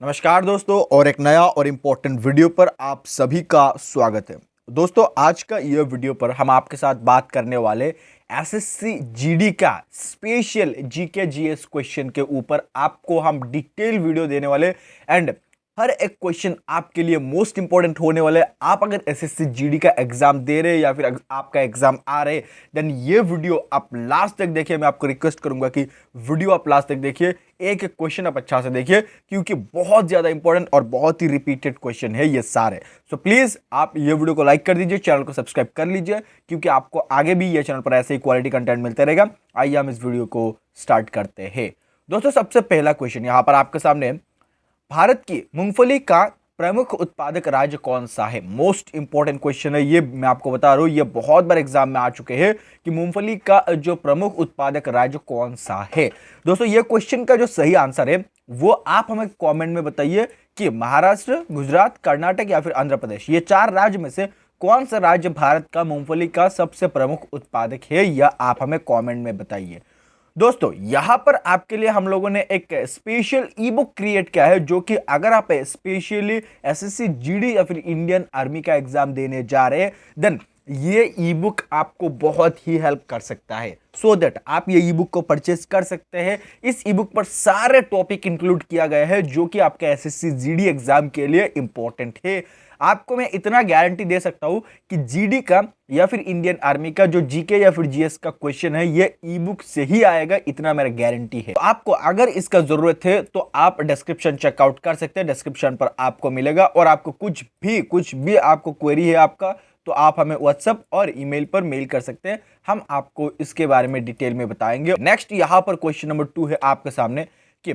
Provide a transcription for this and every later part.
नमस्कार दोस्तों, और एक नया और इम्पोर्टेंट वीडियो पर आप सभी का स्वागत है। दोस्तों, आज का यह वीडियो पर हम आपके साथ बात करने वाले एसएससी जीडी का स्पेशल जीके जीएस क्वेश्चन के ऊपर आपको हम डिटेल वीडियो देने वाले। एंड हर एक क्वेश्चन आपके लिए मोस्ट इंपॉर्टेंट होने वाले। आप अगर एसएससी जीडी का एग्जाम दे रहे हैं या फिर आपका एग्जाम आ रहे, देन ये वीडियो आप लास्ट तक देखिए। मैं आपको रिक्वेस्ट करूंगा कि वीडियो आप लास्ट तक देखिए, एक एक क्वेश्चन आप अच्छा से देखिए, क्योंकि बहुत ज्यादा इंपॉर्टेंट और बहुत ही रिपीटेड क्वेश्चन है ये सारे। सो प्लीज आप ये वीडियो को लाइक कर दीजिए, चैनल को सब्सक्राइब कर लीजिए, क्योंकि आपको आगे भी ये चैनल पर ऐसे ही क्वालिटी कंटेंट मिलते रहेगा। आइए हम इस वीडियो को स्टार्ट करते हैं। दोस्तों, सबसे पहला क्वेश्चन यहां पर आपके सामने, भारत की मूंगफली का प्रमुख उत्पादक राज्य कौन सा है? मोस्ट इंपॉर्टेंट क्वेश्चन है ये, मैं आपको बता रहा हूं, ये बहुत बार एग्जाम में आ चुके हैं कि मूंगफली का जो प्रमुख उत्पादक राज्य कौन सा है। दोस्तों, ये क्वेश्चन का जो सही आंसर है वो आप हमें कमेंट में बताइए कि महाराष्ट्र, गुजरात, कर्नाटक या फिर आंध्र प्रदेश, ये चार राज्य में से कौन सा राज्य भारत का मूंगफली का सबसे प्रमुख उत्पादक है, यह आप हमें कमेंट में बताइए। दोस्तों, यहां पर आपके लिए हम लोगों ने एक स्पेशल ई बुक क्रिएट किया है, जो कि अगर आप स्पेशली एसएससी जीडी या फिर इंडियन आर्मी का एग्जाम देने जा रहे हैं, देन ये ई बुक आपको बहुत ही हेल्प कर सकता है। सो दैट आप ये ई बुक को परचेस कर सकते हैं। इस ई बुक पर सारे टॉपिक इंक्लूड किया गया है जो कि आपके एसएससी जीडी एग्जाम के लिए इंपॉर्टेंट है। आपको मैं इतना गारंटी दे सकता हूं कि जीडी का या फिर इंडियन आर्मी का जो जीके या फिर जीएस का क्वेश्चन है, ये ई बुक से ही आएगा, इतना मेरा गारंटी है। तो आपको अगर इसका जरूरत है तो आप डिस्क्रिप्शन चेकआउट कर सकते हैं, डिस्क्रिप्शन पर आपको मिलेगा। और आपको कुछ भी आपको क्वेरी है आपका, तो आप हमें व्हाट्सएप और ईमेल पर मेल कर सकते हैं, हम आपको इसके बारे में डिटेल में बताएंगे। नेक्स्ट यहां पर क्वेश्चन नंबर 2 है आपके सामने कि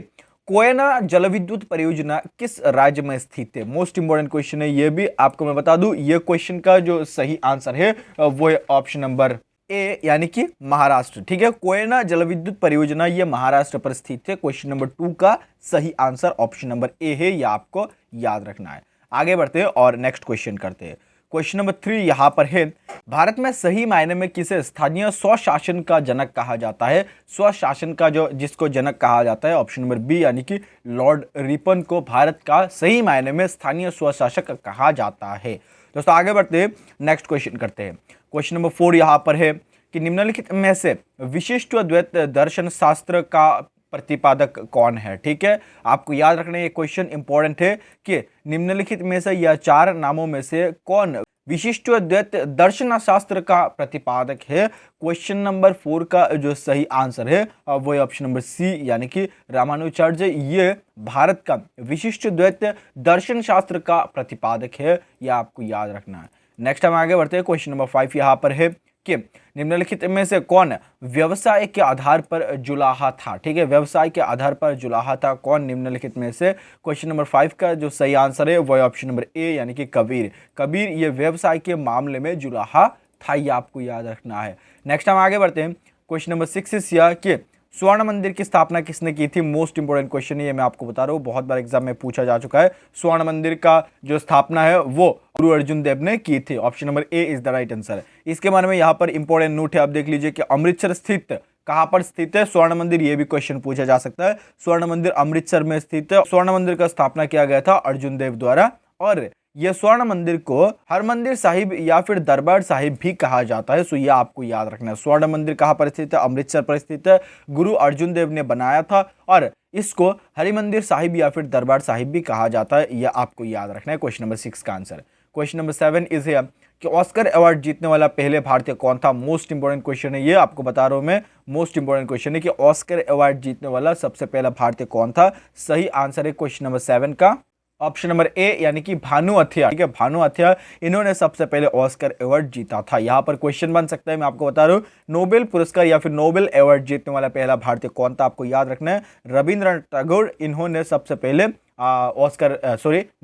कोयना जलविद्युत परियोजना किस राज्य में स्थित है? मोस्ट इंपोर्टेंट क्वेश्चन है ये भी, आपको मैं बता दूं, ये क्वेश्चन का जो सही आंसर है वो है ऑप्शन नंबर ए, यानी कि महाराष्ट्र। ठीक है, कोयना जलविद्युत परियोजना ये महाराष्ट्र पर स्थित है। क्वेश्चन नंबर 2 का सही आंसर ऑप्शन नंबर ए है, यह आपको याद रखना है। आगे बढ़ते हैं और नेक्स्ट क्वेश्चन करते हैं। क्वेश्चन नंबर 3 यहां पर है, भारत में सही मायने में किसे स्थानीय स्वशासन का जनक कहा जाता है? स्वशासन का जो जिसको जनक कहा जाता है, ऑप्शन नंबर बी, यानी कि लॉर्ड रिपन को भारत का सही मायने में स्थानीय स्वशासक कहा जाता है। दोस्तों, आगे बढ़ते हैं, नेक्स्ट क्वेश्चन करते हैं। क्वेश्चन नंबर 4 यहां पर है कि निम्नलिखित में से विशिष्ट द्वैत दर्शन शास्त्र का प्रतिपादक कौन है? ठीक है, आपको याद रखना ये क्वेश्चन इंपॉर्टेंट है कि निम्नलिखित में से या चार नामों में से कौन विशिष्ट द्वैत दर्शन शास्त्र का प्रतिपादक है? क्वेश्चन नंबर 4 का जो सही आंसर है वो ऑप्शन नंबर सी, यानी कि रामानुजाचार्य, ये भारत का विशिष्ट द्वैत दर्शन शास्त्र का प्रतिपादक है, यह आपको याद रखना है। नेक्स्ट हम आगे बढ़ते हैं। क्वेश्चन नंबर 5 यहां पर है कि निम्नलिखित में से कौन व्यवसाय के आधार पर जुलाहा था? ठीक है, व्यवसाय के आधार पर जुलाहा था कौन निम्नलिखित में से? क्वेश्चन नंबर 5 का जो सही आंसर है वो ऑप्शन नंबर ए, यानी कि कबीर। कबीर ये व्यवसाय के मामले में जुलाहा था, ये आपको याद रखना है। नेक्स्ट हम आगे बढ़ते हैं। क्वेश्चन नंबर 6 इज यह कि स्वर्ण मंदिर की स्थापना किसने की थी? मोस्ट इंपोर्टेंट क्वेश्चन है ये, मैं आपको बता रहा हूँ, बहुत बार एग्जाम में पूछा जा चुका है। स्वर्ण मंदिर का जो स्थापना है वो गुरु अर्जुन देव ने की थी। Option number A is the right answer. इसके बारे में यहाँ पर इंपॉर्टेंट नोट है, आप देख लीजिए कि अमृतसर स्थित कहां पर स्थित है स्वर्ण मंदिर, ये भी क्वेश्चन पूछा जा सकता है। स्वर्ण मंदिर अमृतसर में स्थित है। स्वर्ण मंदिर का स्थापना किया गया था अर्जुन देव द्वारा, और यह स्वर्ण मंदिर को हरमंदिर साहिब या फिर दरबार साहिब भी कहा जाता है। सो ये आपको याद रखना है। स्वर्ण मंदिर कहां पर स्थित है? अमृतसर पर स्थित है। गुरु अर्जुन देव ने बनाया था, और इसको हरिमंदिर साहिब या फिर दरबार साहिब भी कहा जाता है, यह आपको याद रखना है। क्वेश्चन नंबर 6 का आंसर। क्वेश्चन नंबर 7 इज है कि ऑस्कर अवार्ड जीतने वाला पहले भारतीय कौन था? मोस्ट इंपोर्टेंट क्वेश्चन है ये, आपको बता रहा हूं मैं, मोस्ट इंपोर्टेंट क्वेश्चन है कि ऑस्कर अवार्ड जीतने वाला सबसे पहला भारतीय कौन था? सही आंसर है क्वेश्चन नंबर 7 का ऑप्शन नंबर ए, यानी कि भानु अथिया। ठीक है, भानु अथिया, इन्होंने सबसे पहले ऑस्कर अवार्ड जीता था। यहां पर क्वेश्चन बन सकता है, मैं आपको बता रहा हूं, नोबेल पुरस्कार या फिर नोबेल अवार्ड जीतने वाला पहला भारतीय कौन था? आपको याद रखना है रविंद्रनाथ टैगोर, इन्होंने सबसे पहले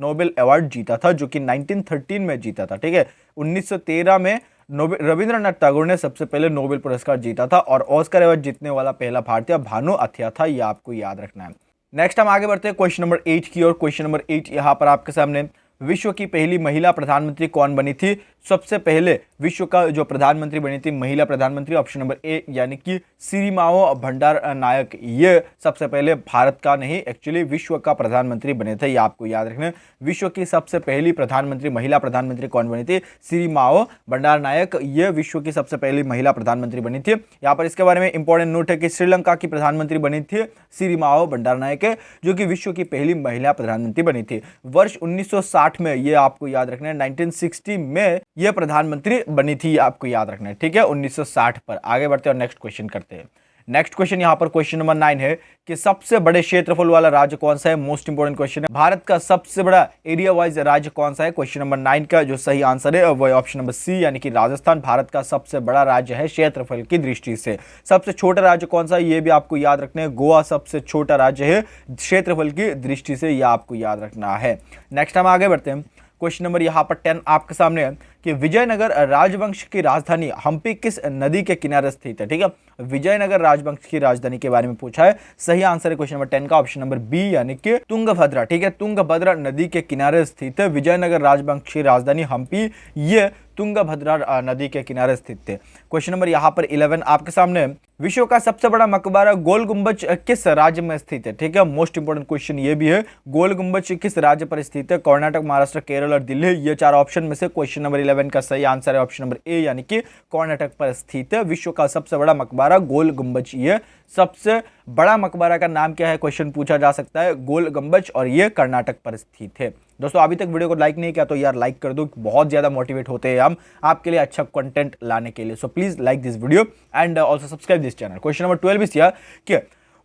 नोबेल अवार्ड जीता था, जो कि 1913 में जीता था। ठीक है, 1913 में रविंद्रनाथ टैगोर ने सबसे पहले नोबेल पुरस्कार जीता था, और ऑस्कर अवार्ड जीतने वाला पहला भारतीय भानु अथिया था, यह आपको याद रखना है। नेक्स्ट हम आगे बढ़ते हैं क्वेश्चन नंबर 8 की ओर। क्वेश्चन नंबर 8 यहां पर आपके सामने, विश्व की पहली महिला प्रधानमंत्री कौन बनी थी? सबसे पहले विश्व का जो प्रधानमंत्री बनी थी महिला प्रधानमंत्री, ऑप्शन नंबर ए यानी कि सिरिमाओ भंडार नायक, ये सबसे पहले भारत का नहीं एक्चुअली विश्व का प्रधानमंत्री बने थे। ये आपको याद रखना। विश्व की सबसे पहली प्रधानमंत्री महिला प्रधानमंत्री कौन बनी थी? सिरिमाओ भंडार नायक, ये विश्व की सबसे पहली महिला प्रधानमंत्री बनी थी। यहाँ पर इसके बारे में इंपॉर्टेंट नोट है कि श्रीलंका की प्रधानमंत्री बनी थी सिरिमाओ भंडार नायक, जो कि विश्व की पहली महिला प्रधानमंत्री बनी थी। वर्ष 1960 में, ये आपको याद रखना है, 1960 में यह प्रधानमंत्री बनी थी, आपको याद रखना है, ठीक है, 1960 पर। आगे बढ़ते हैं और नेक्स्ट क्वेश्चन करते हैं। नेक्स्ट क्वेश्चन यहाँ पर क्वेश्चन नंबर 9 है कि सबसे बड़े क्षेत्रफल वाला राज्य कौन सा है? मोस्ट इंपोर्टेंट क्वेश्चन है। भारत का सबसे बड़ा एरिया वाइज राज्य कौन सा है? क्वेश्चन नंबर 9 का जो सही आंसर है वो ऑप्शन नंबर सी यानी कि राजस्थान भारत का सबसे बड़ा राज्य है क्षेत्रफल की दृष्टि से। सबसे छोटा राज्य कौन सा है? ये भी आपको याद रखना है। गोवा सबसे छोटा राज्य है क्षेत्रफल की दृष्टि से, यह आपको याद रखना है। नेक्स्ट हम आगे बढ़ते हैं। क्वेश्चन नंबर यहाँ पर 10 आपके सामने है कि विजयनगर राजवंश की राजधानी हम्पी किस नदी के किनारे स्थित है? ठीक है, विजयनगर राजवंश की राजधानी के बारे में पूछा है। सही आंसर है क्वेश्चन नंबर 10 का ऑप्शन नंबर बी यानी कि तुंगभद्रा। ठीक है, तुंगभद्रा नदी के किनारे स्थित है विजयनगर राजवंश की राजधानी हम्पी, ये तुंगभद्रा नदी के किनारे स्थित थे। क्वेश्चन नंबर यहाँ पर 11 आपके सामने है। विश्व का सबसे बड़ा मकबरा गोल गुंबज किस राज्य में स्थित है? ठीक है, मोस्ट इंपोर्टेंट क्वेश्चन ये भी है। गोल गुंबज किस राज्य पर स्थित है? कर्नाटक, महाराष्ट्र, केरल और दिल्ली, ये 4 ऑप्शन में से क्वेश्चन नंबर 11 का सही आंसर है ऑप्शन नंबर ए यानी कि कर्नाटक पर स्थित है विश्व का सबसे बड़ा मकबरा गोल गुंबज। ये सबसे बड़ा मकबरा का नाम क्या है क्वेश्चन पूछा जा सकता है, गोल गुंबज, और ये कर्नाटक पर स्थित है। दोस्तों अभी तक वीडियो को लाइक नहीं किया तो यार लाइक कर दो, बहुत ज्यादा मोटिवेट होते हैं हम आपके लिए अच्छा कंटेंट लाने के लिए। So please like this video and also subscribe this channel. Question number 12 is here कि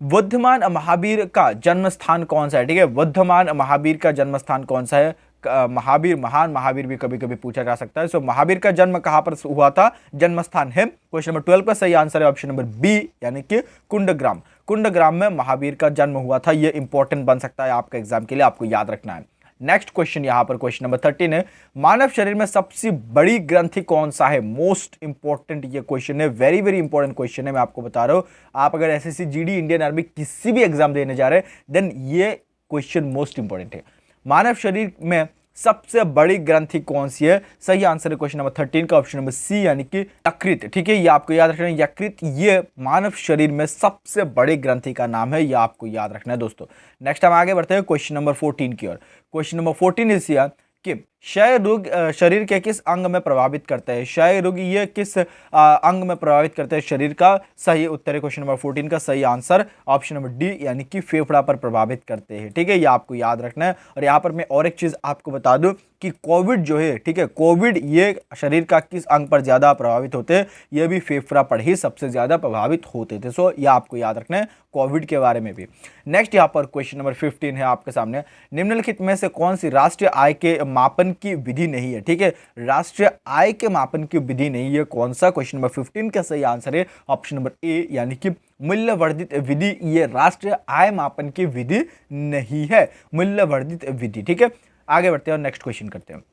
बुद्धमान महावीर का जन्म स्थान कौन सा है? ठीक है, बुद्धमान महावीर का जन्म स्थान कौन सा है? महावीर, महान महावीर भी कभी कभी पूछा जा सकता है। सो महावीर का जन्म कहां पर हुआ था? जन्म स्थान है क्वेश्चन नंबर 12 का सही आंसर है ऑप्शन नंबर बी यानी कि कुंडग्राम। कुंडग्राम में महावीर का जन्म हुआ था। यह इंपॉर्टेंट बन सकता है आपके एग्जाम के लिए, आपको याद रखना है। नेक्स्ट क्वेश्चन यहां पर क्वेश्चन नंबर 13 है, मानव शरीर में सबसे बड़ी ग्रंथि कौन सा है? मोस्ट इंपॉर्टेंट ये क्वेश्चन है, वेरी वेरी इंपॉर्टेंट क्वेश्चन है। मैं आपको बता रहा हूं, आप अगर एसएससी जीडी इंडियन आर्मी किसी भी एग्जाम देने जा रहे हैं देन ये क्वेश्चन मोस्ट इंपॉर्टेंट है। मानव शरीर में सबसे बड़ी ग्रंथि कौन सी है? सही आंसर है क्वेश्चन नंबर 13 का ऑप्शन नंबर सी यानी कि यकृत। ठीक है, ये आपको याद रखना है, यकृत ये मानव शरीर में सबसे बड़ी ग्रंथि का नाम है, ये आपको याद रखना है दोस्तों। नेक्स्ट हम आगे बढ़ते हैं क्वेश्चन नंबर 14 की ओर। क्वेश्चन नंबर 14 इज हियर कि क्षय रोग शरीर के किस अंग में प्रभावित करता है? क्षय रोग ये किस अंग में प्रभावित करता है शरीर का? सही उत्तर है क्वेश्चन नंबर 14 का सही आंसर ऑप्शन नंबर डी यानी कि फेफड़ा पर प्रभावित करते हैं। ठीक है, ये आपको याद रखना है। और यहाँ पर मैं और एक चीज आपको बता दूं कि कोविड जो है, ठीक है, कोविड ये शरीर का किस अंग पर ज्यादा प्रभावित होते हैं? ये भी फेफड़ा पर ही सबसे ज्यादा प्रभावित होते थे। सो ये आपको याद रखना है कोविड के बारे में भी। नेक्स्ट यहाँ पर क्वेश्चन नंबर 15 है आपके सामने, निम्नलिखित में से कौन सी राष्ट्रीय आय के मापन की विधि नहीं है? ठीक है, राष्ट्रीय आय के मापन की विधि नहीं है, कौन सा? क्वेश्चन नंबर 15 का सही आंसर है ऑप्शन नंबर ए यानी कि मूल्य वर्धित विधि। ये राष्ट्रीय आय मापन की विधि नहीं है, मूल्य वर्धित विधि। ठीक है, आगे बढ़ते हैं और नेक्स्ट क्वेश्चन करते हैं।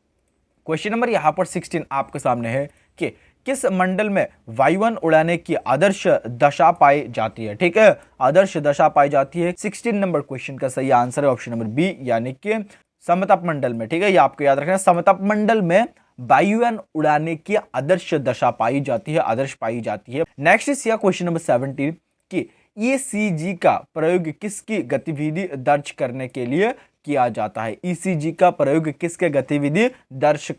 क्वेश्चन नंबर यहां पर 16 आपके सामने है कि किस मंडल में वायुयान उड़ाने की आदर्श दशा पाई जाती है? ठीक है, आदर्श दशा पाई जाती है। 16 नंबर क्वेश्चन का सही आंसर है ऑप्शन नंबर बी यानी कि समताप मंडल में। ठीक है, ये आपको याद रखना है, समताप मंडल में वायुयान उड़ाने की आदर्श दशा पाई जाती है, आदर्श पाई जाती है। नेक्स्ट इज क्वेश्चन नंबर 17 कि ईसीजी का प्रयोग किसकी गतिविधि दर्ज करने के लिए किया जाता है? ईसीजी का प्रयोग किसके गतिविधि दर्ज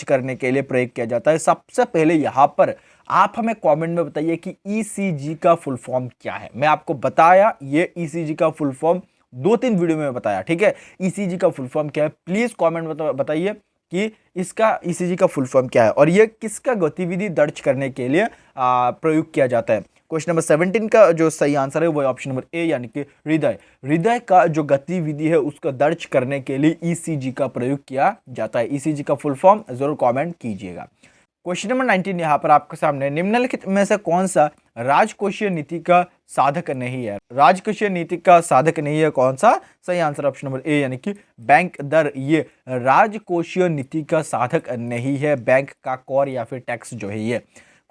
करने के लिए प्रयोग किया जाता है? सबसे पहले यहां पर आप हमें कमेंट में बताइए कि ईसीजी का फुल फॉर्म क्या है। मैं आपको बताया, ये ईसीजी का फुल फॉर्म 2-3 वीडियो में बताया। ठीक है, ईसीजी का फुल फॉर्म क्या है प्लीज कमेंट में बताइए कि इसका ईसीजी का फुल फॉर्म क्या है और ये किसका गतिविधि दर्ज करने के लिए प्रयोग किया जाता है। क्वेश्चन नंबर 17 का जो सही आंसर है वो ऑप्शन नंबर ए यानी कि हृदय। हृदय का जो गतिविधि है उसको दर्ज करने के लिए ईसीजी का प्रयोग किया जाता है। ईसीजी का फुल फॉर्म जरूर कमेंट कीजिएगा। क्वेश्चन नंबर 19 यहाँ पर आपके सामने, निम्नलिखित में से कौन सा राजकोषीय नीति का साधक नहीं है? राजकोषीय नीति का साधक नहीं है, कौन सा? सही आंसर ऑप्शन नंबर ए यानी कि बैंक दर, ये राजकोषीय नीति का साधक नहीं है, बैंक का कर या फिर टैक्स जो है ये।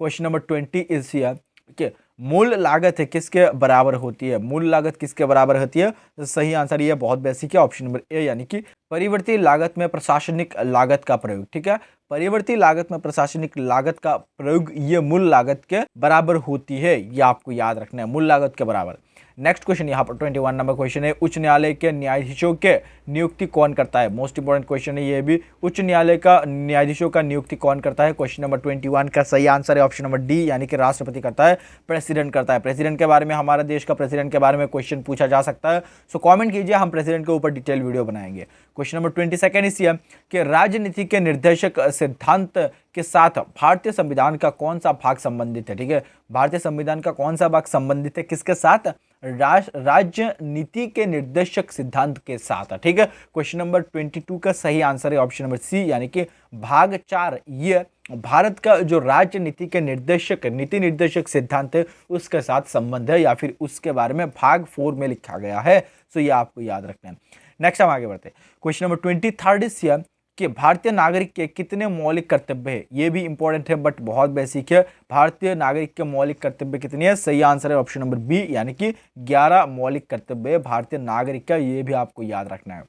क्वेश्चन नंबर 20 इज हियर कि मूल लागत है किसके बराबर होती है? मूल लागत किसके बराबर होती है? तो सही आंसर ये बहुत बेसिक है, ऑप्शन नंबर ए, यानी कि परिवर्ती लागत में प्रशासनिक लागत का प्रयोग। ठीक है, परिवर्ती लागत में प्रशासनिक लागत का प्रयोग ये मूल लागत के बराबर होती है, ये आपको याद रखना है, मूल लागत के बराबर। नेक्स्ट क्वेश्चन यहाँ पर 21 नंबर क्वेश्चन है, उच्च न्यायालय के न्यायाधीशों के नियुक्ति कौन करता है? मोस्ट इंपोर्टेंट क्वेश्चन है ये भी, उच्च न्यायालय का न्यायाधीशों का नियुक्ति कौन करता है? क्वेश्चन नंबर 21 का सही आंसर है ऑप्शन नंबर डी, यानी कि राष्ट्रपति करता है, प्रेसिडेंट करता है। प्रेसिडेंट के बारे में, हमारा देश का प्रेसिडेंट के बारे में क्वेश्चन पूछा जा सकता है, सो कॉमेंट कीजिए, हम प्रेसिडेंट के ऊपर डिटेल वीडियो बनाएंगे। क्वेश्चन नंबर 22 इसी है कि राजनीति के निर्देशक सिद्धांत के साथ भारतीय संविधान का कौन सा भाग संबंधित है? ठीक है, भारतीय संविधान का कौन सा भाग संबंधित है किसके साथ? राजनीति के निर्देशक सिद्धांत के साथ। ठीक है, क्वेश्चन नंबर 22 का सही आंसर है ऑप्शन नंबर सी, यानी कि भाग 4 ये भारत का जो राजनीति के निर्देशक नीति निर्देशक सिद्धांत है उसके साथ संबंध है, या फिर उसके बारे में भाग 4 में लिखा गया है, सो ये आपको याद रखना है। नेक्स्ट हम आगे बढ़ते हैं, क्वेश्चन नंबर 23 इज कि भारतीय नागरिक के कितने मौलिक कर्तव्य है? ये भी इंपॉर्टेंट है बट बहुत बेसिक है। भारतीय नागरिक के मौलिक कर्तव्य कितने हैं? सही आंसर है ऑप्शन नंबर बी, यानी कि 11 मौलिक कर्तव्य है भारतीय नागरिक का, ये भी आपको याद रखना है।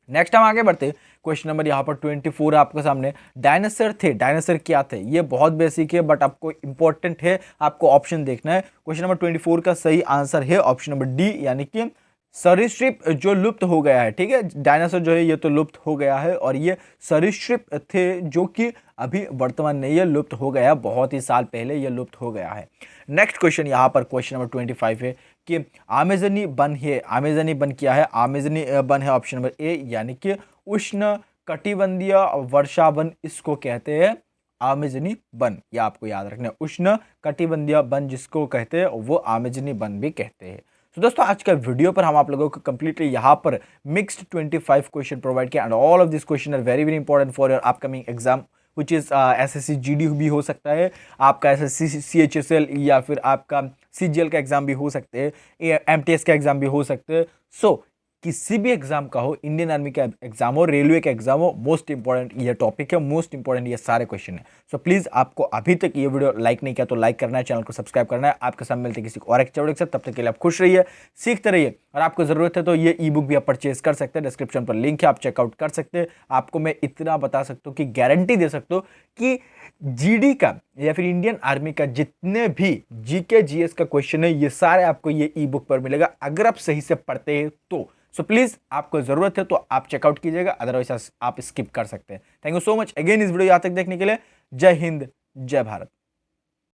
नेक्स्ट हम आगे बढ़ते हैं, क्वेश्चन नंबर यहाँ पर 24 आपके सामने, डायनासोर थे, डायनासोर क्या थे? ये बहुत बेसिक है बट आपको इंपॉर्टेंट है, आपको ऑप्शन देखना है। क्वेश्चन नंबर 24 का सही आंसर है ऑप्शन नंबर डी, यानी कि सरीसृप जो लुप्त हो गया है। ठीक है, डायनासोर जो है ये तो लुप्त हो गया है, और ये सरीसृप थे जो कि अभी वर्तमान नहीं है, लुप्त हो गया, बहुत ही साल पहले ये लुप्त हो गया है। नेक्स्ट क्वेश्चन यहाँ पर क्वेश्चन नंबर 25 है कि अमेजनी वन है, अमेजनी वन क्या है? अमेजनी वन है ऑप्शन नंबर ए, यानी कि उष्ण कटिबंधीय वर्षा वन इसको कहते हैं अमेजनी वन, ये आपको याद रखना है, उष्ण कटिबंधीय वन जिसको कहते हैं वो अमेजनी वन भी कहते हैं। तो दोस्तों आज का वीडियो पर हम आप लोगों को कंप्लीटली यहाँ पर मिक्स्ड 25 क्वेश्चन प्रोवाइड किया, and all of this question are very very important for your upcoming exam which is SSC GD भी हो सकता है, आपका एसएससी सीएचएसएल या फिर आपका सीजीएल का एग्जाम भी हो सकते हैं, एमटीएस का एग्जाम भी हो सकते हैं। सो किसी भी एग्जाम का हो, इंडियन आर्मी का एग्जाम हो, रेलवे का एग्जाम हो, मोस्ट इंपॉर्टेंट ये टॉपिक है, मोस्ट इंपॉर्टेंट ये सारे क्वेश्चन है। सो प्लीज आपको अभी तक ये वीडियो लाइक नहीं किया तो लाइक करना है, चैनल को सब्सक्राइब करना है। आपके साथ मिलते किसी और एक वीडियो के साथ, तब तक के लिए आप खुश रहिए, सीखते रहिए, और आपको जरूरत है तो ये ई बुक भी आप परचेज कर सकते हैं, डिस्क्रिप्शन पर लिंक है, आप चेकआउट कर सकते हैं। आपको मैं इतना बता सकता हूँ कि गारंटी दे सकता हूँ कि जीडी का या फिर इंडियन आर्मी का जितने भी जीके जीएस का क्वेश्चन है ये सारे आपको ये ई बुक पर मिलेगा, अगर आप सही से पढ़ते हैं तो। सो प्लीज आपको जरूरत है तो आप चेकआउट कीजिएगा, अदरवाइज आप स्किप कर सकते हैं। Thank you so much again इस वीडियो यहाँ तक देखने के लिए। जय हिंद, जय भारत।